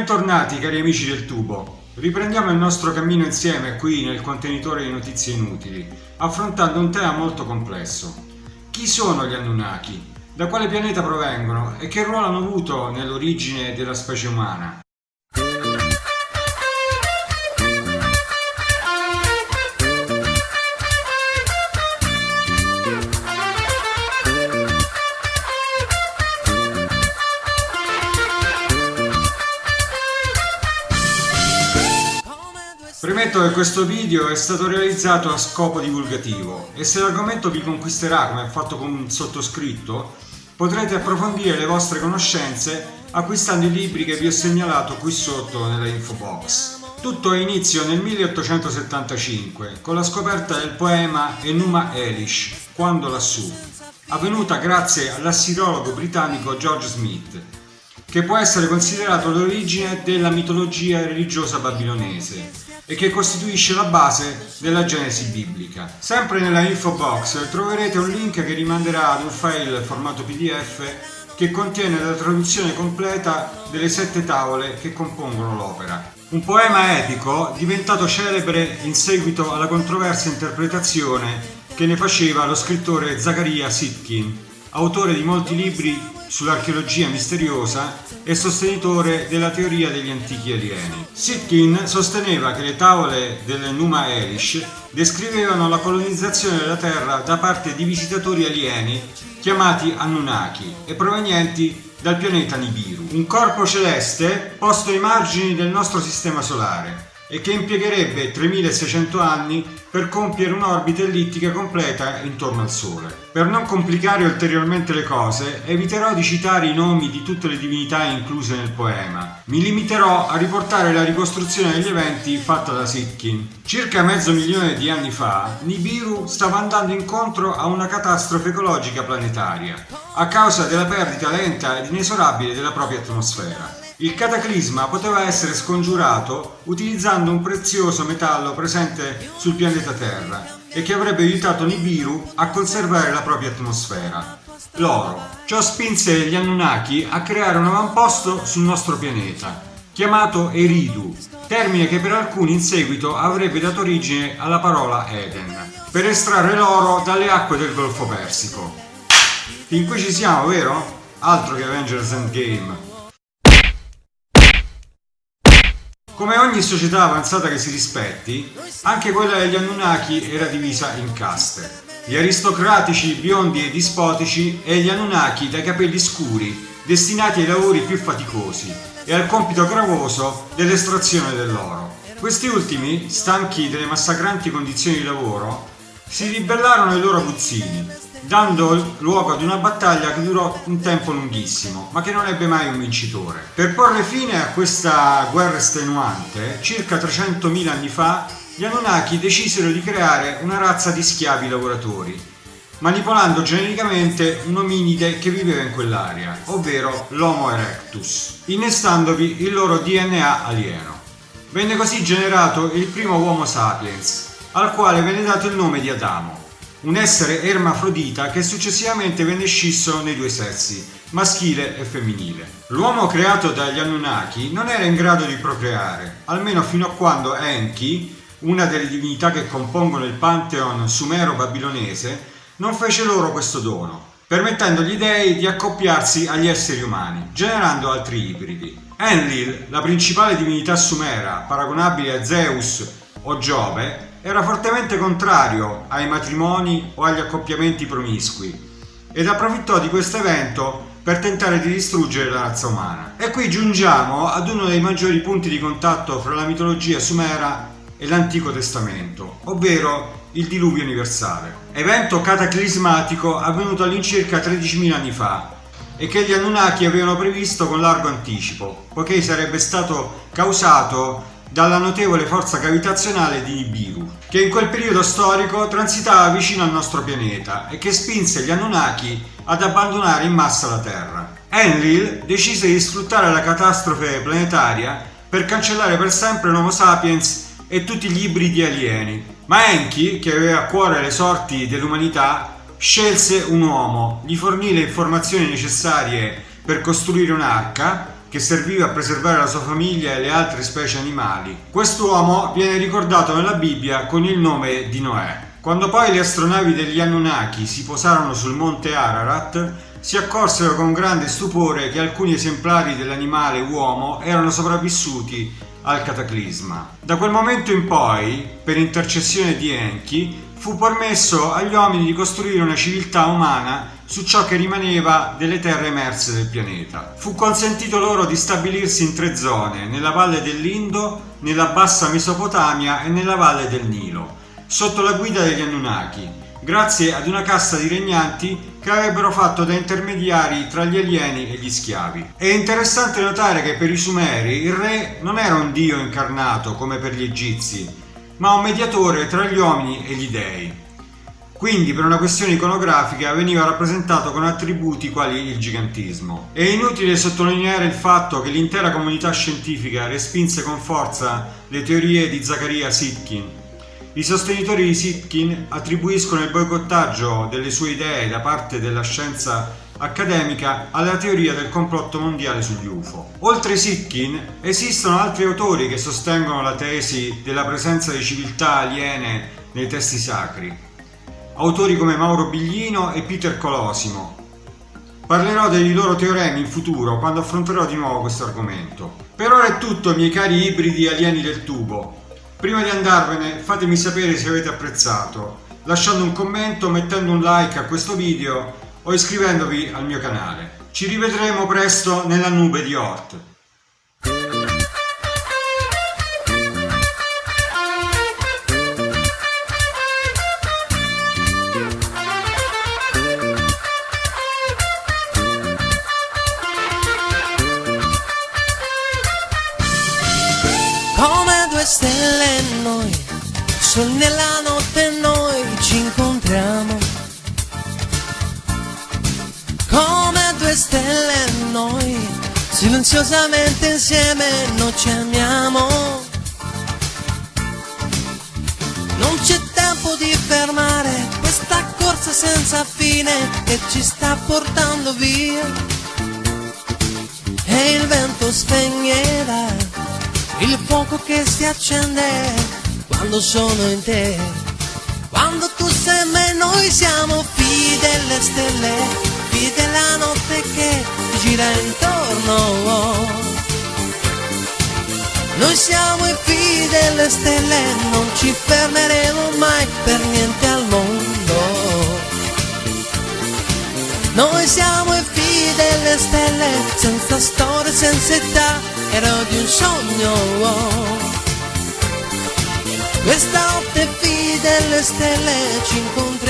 Bentornati cari amici del tubo, riprendiamo il nostro cammino insieme qui nel contenitore di notizie inutili, affrontando un tema molto complesso. Chi sono gli Anunnaki? Da quale pianeta provengono e che ruolo hanno avuto nell'origine della specie umana? Premetto che questo video è stato realizzato a scopo divulgativo e se l'argomento vi conquisterà come ha fatto con un sottoscritto, potrete approfondire le vostre conoscenze acquistando i libri che vi ho segnalato qui sotto nella info box. Tutto ha inizio nel 1875 con la scoperta del poema Enuma Elish, Quando lassù, avvenuta grazie all'assirologo britannico George Smith, che può essere considerato l'origine della mitologia religiosa babilonese e che costituisce la base della Genesi biblica. Sempre nella info box troverete un link che rimanderà ad un file formato PDF che contiene la traduzione completa delle 7 tavole che compongono l'opera. Un poema epico diventato celebre in seguito alla controversa interpretazione che ne faceva lo scrittore Zecharia Sitchin, autore di molti libri sull'archeologia misteriosa e sostenitore della teoria degli antichi alieni. Sitchin sosteneva che le tavole dell'Enuma Elish descrivevano la colonizzazione della Terra da parte di visitatori alieni chiamati Anunnaki e provenienti dal pianeta Nibiru, un corpo celeste posto ai margini del nostro sistema solare e che impiegherebbe 3600 anni per compiere un'orbita ellittica completa intorno al Sole. Per non complicare ulteriormente le cose, eviterò di citare i nomi di tutte le divinità incluse nel poema. Mi limiterò a riportare la ricostruzione degli eventi fatta da Sitchin. Circa 500.000 di anni fa, Nibiru stava andando incontro a una catastrofe ecologica planetaria, a causa della perdita lenta ed inesorabile della propria atmosfera. Il cataclisma poteva essere scongiurato utilizzando un prezioso metallo presente sul pianeta Terra e che avrebbe aiutato Nibiru a conservare la propria atmosfera, l'oro. Ciò spinse gli Anunnaki a creare un avamposto sul nostro pianeta, chiamato Eridu, termine che per alcuni in seguito avrebbe dato origine alla parola Eden, per estrarre l'oro dalle acque del Golfo Persico. Fin qui ci siamo, vero? Altro che Avengers Endgame. Come ogni società avanzata che si rispetti, anche quella degli Anunnaki era divisa in caste. Gli aristocratici biondi e dispotici e gli Anunnaki dai capelli scuri, destinati ai lavori più faticosi e al compito gravoso dell'estrazione dell'oro. Questi ultimi, stanchi delle massacranti condizioni di lavoro, si ribellarono ai loro aguzzini, dando luogo ad una battaglia che durò un tempo lunghissimo, ma che non ebbe mai un vincitore. Per porre fine a questa guerra estenuante, circa 300.000 anni fa, gli Anunnaki decisero di creare una razza di schiavi lavoratori, manipolando genericamente un ominide che viveva in quell'area, ovvero l'Homo erectus, innestandovi il loro DNA alieno. Venne così generato il primo Homo sapiens, al quale venne dato il nome di Adamo, un essere ermafrodita che successivamente venne scisso nei due sessi, maschile e femminile. L'uomo creato dagli Anunnaki non era in grado di procreare, almeno fino a quando Enki, una delle divinità che compongono il pantheon sumero-babilonese, non fece loro questo dono, permettendo agli dei di accoppiarsi agli esseri umani, generando altri ibridi. Enlil, la principale divinità sumera, paragonabile a Zeus o Giove, era fortemente contrario ai matrimoni o agli accoppiamenti promiscui ed approfittò di questo evento per tentare di distruggere la razza umana. E qui giungiamo ad uno dei maggiori punti di contatto fra la mitologia sumera e l'Antico Testamento, ovvero il diluvio universale, evento cataclismatico avvenuto all'incirca 13.000 anni fa e che gli Anunnaki avevano previsto con largo anticipo, poiché sarebbe stato causato dalla notevole forza gravitazionale di Nibiru, che in quel periodo storico transitava vicino al nostro pianeta e che spinse gli Anunnaki ad abbandonare in massa la Terra. Enlil decise di sfruttare la catastrofe planetaria per cancellare per sempre l'Homo sapiens e tutti gli ibridi alieni, ma Enki, che aveva a cuore le sorti dell'umanità, scelse un uomo, gli fornì le informazioni necessarie per costruire un'arca che serviva a preservare la sua famiglia e le altre specie animali. Quest'uomo viene ricordato nella Bibbia con il nome di Noè. Quando poi le astronavi degli Anunnaki si posarono sul monte Ararat, si accorsero con grande stupore che alcuni esemplari dell'animale uomo erano sopravvissuti al cataclisma. Da quel momento in poi, per intercessione di Enki, fu permesso agli uomini di costruire una civiltà umana su ciò che rimaneva delle terre emerse del pianeta. Fu consentito loro di stabilirsi in 3 zone, nella valle dell'Indo, nella bassa Mesopotamia e nella valle del Nilo, sotto la guida degli Anunnaki, grazie ad una casta di regnanti che avrebbero fatto da intermediari tra gli alieni e gli schiavi. È interessante notare che per i Sumeri il re non era un dio incarnato come per gli egizi, ma un mediatore tra gli uomini e gli dei. Quindi per una questione iconografica veniva rappresentato con attributi quali il gigantismo. È inutile sottolineare il fatto che l'intera comunità scientifica respinse con forza le teorie di Zecharia Sitchin. I sostenitori di Sitchin attribuiscono il boicottaggio delle sue idee da parte della scienza accademica alla teoria del complotto mondiale sugli UFO. Oltre Sitchin esistono altri autori che sostengono la tesi della presenza di civiltà aliene nei testi sacri. Autori come Mauro Biglino e Peter Colosimo. Parlerò dei loro teoremi in futuro quando affronterò di nuovo questo argomento. Per ora è tutto, miei cari ibridi alieni del tubo. Prima di andarvene fatemi sapere se avete apprezzato, lasciando un commento, mettendo un like a questo video o iscrivendovi al mio canale. Ci rivedremo presto nella nube di Oort. Come 2 stelle noi, sol nella notte noi ci incontriamo. Come 2 stelle noi, silenziosamente insieme noi ci amiamo. Non c'è tempo di fermare questa corsa senza fine che ci sta portando via. E il vento spegnerà il fuoco che si accende quando sono in te. Quando tu sei me noi siamo figli delle stelle, figli della notte che gira intorno. Noi siamo i figli delle stelle, non ci fermeremo mai per niente al mondo. Noi siamo i figli delle stelle, senza storia, senza età, eroi di un sogno. Questa notte figli delle stelle ci incontriamo.